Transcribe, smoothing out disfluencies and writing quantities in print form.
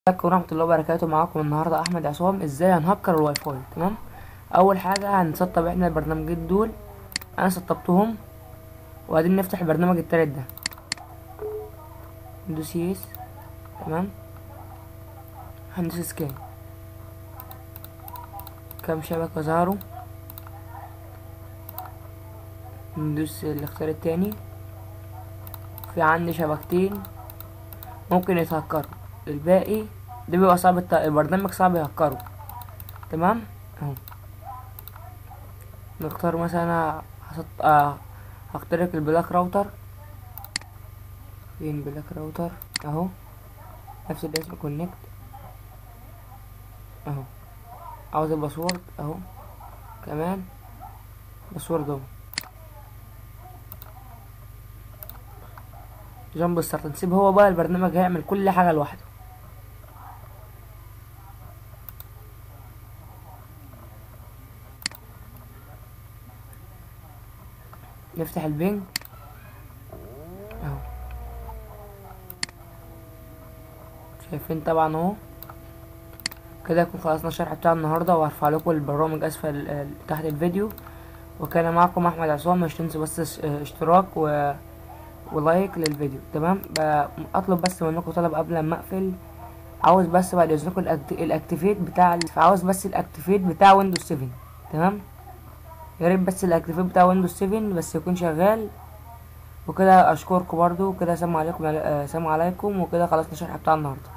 عليكم ورحمة الله وبركاته. معاكم النهاردة أحمد عصام. ازاي هنهكر الواي فاي؟ تمام. أول حاجة هنسطب احنا البرنامجين دول، أنا سطبتهم، وبعدين نفتح البرنامج التالت ده، ندوس يس. تمام. هندوس سكان، كام شبكة ظهروا، ندوس الاختيار التاني. في عندي شبكتين ممكن يتهكروا، الباقي ده بيبقى صعب، البرنامج صعب يهكره. تمام اهو. نختار مثلا هخترق البلاك راوتر. فين بلاك راوتر؟ اهو، نفس الاسم، كونكت اهو. عاوز الباسورد اهو، كمان باسورد اهو. جنب ستارت نسيب، هو بقى البرنامج هيعمل كل حاجة لوحده. نفتح البنج اهو، شايفين طبعا اهو. كده يكون خلصنا الشرح بتاع النهارده، وهرفع لكم البرامج اسفل تحت الفيديو. وكان معكم احمد عصام. مش تنسوا بس اشتراك ولايك للفيديو. تمام. اطلب بس منكم طلب قبل ما اقفل. عاوز بس بعد اذنكم الاكتيفيت بتاع عاوز بس الاكتيفيت بتاع ويندوز 7. تمام. يا ريت بس الاكتيفيت بتاع ويندوز 7 بس يكون شغال. وكده اشكركم برضو. وكده سلام عليكم، سلام عليكم. وكده خلصنا الشرح بتاع النهارده.